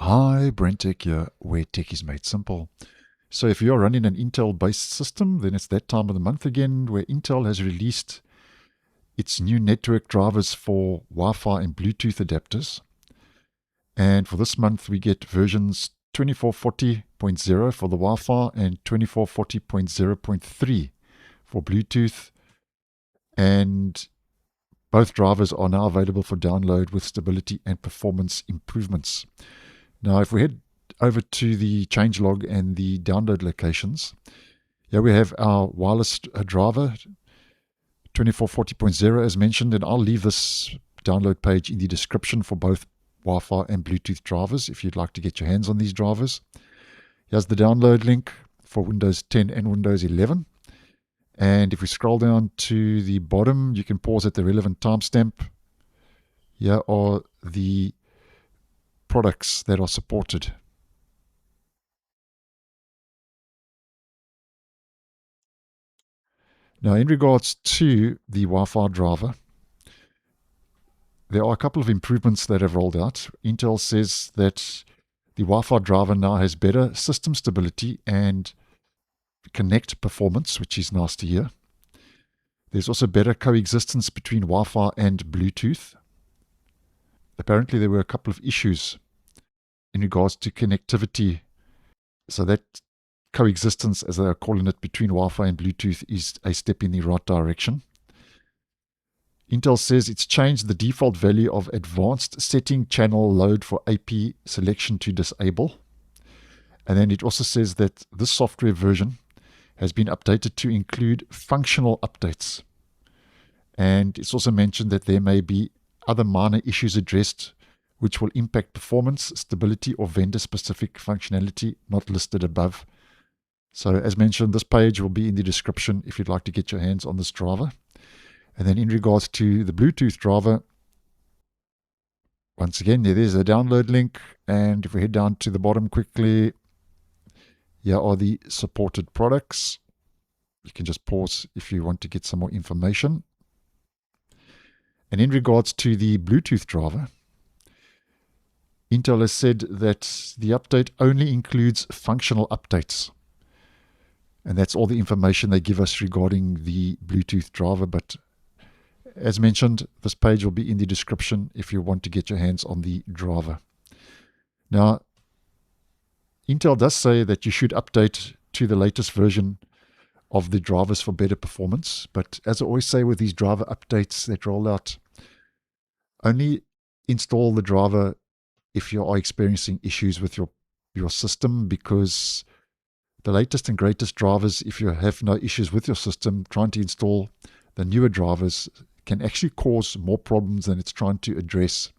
Hi, BrenTech here, where tech is made simple. So if you're running an Intel-based system, then it's that time of the month again where Intel has released its new network drivers for Wi-Fi and Bluetooth adapters. And for this month, we get versions 2440.0 for the Wi-Fi and 2440.0.3 for Bluetooth. And both drivers are now available for download with stability and performance improvements. Now, if we head over to the changelog and the download locations, here we have our wireless driver 2440.0 as mentioned, and I'll leave this download page in the description for both Wi-Fi and Bluetooth drivers if you'd like to get your hands on these drivers. Here's the download link for Windows 10 and Windows 11. And if we scroll down to the bottom, you can pause at the relevant timestamp. Here are the products that are supported. Now, in regards to the Wi-Fi driver, there are a couple of improvements that have rolled out. Intel says that the Wi-Fi driver now has better system stability and connect performance, which is nice to hear. There's also better coexistence between Wi-Fi and Bluetooth. Apparently, there were a couple of issues in regards to connectivity, so that coexistence, as they are calling it, between Wi-Fi and Bluetooth is a step in the right direction. Intel says it's changed the default value of advanced setting channel load for AP selection to disable. And then it also says that this software version has been updated to include functional updates. And it's also mentioned that there may be other minor issues addressed which will impact performance, stability, or vendor-specific functionality not listed above. So as mentioned, this page will be in the description if you'd like to get your hands on this driver. And then in regards to the Bluetooth driver, once again, there's a download link. And if we head down to the bottom quickly, here are the supported products. You can just pause if you want to get some more information. And in regards to the Bluetooth driver, Intel has said that the update only includes functional updates. And that's all the information they give us regarding the Bluetooth driver. But as mentioned, this page will be in the description if you want to get your hands on the driver. Now, Intel does say that you should update to the latest version of the drivers for better performance. But as I always say with these driver updates that roll out, only install the driver if you are experiencing issues with your system, because the latest and greatest drivers, if you have no issues with your system, trying to install the newer drivers can actually cause more problems than it's trying to address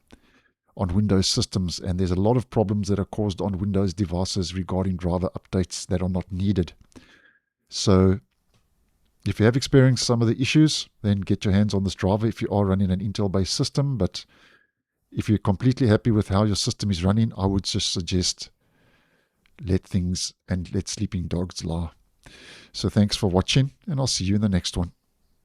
on Windows systems. And there's a lot of problems that are caused on Windows devices regarding driver updates that are not needed. So if you have experienced some of the issues, then get your hands on this driver if you are running an Intel-based system. But if you're completely happy with how your system is running, I would just suggest let sleeping dogs lie. So thanks for watching, and I'll see you in the next one.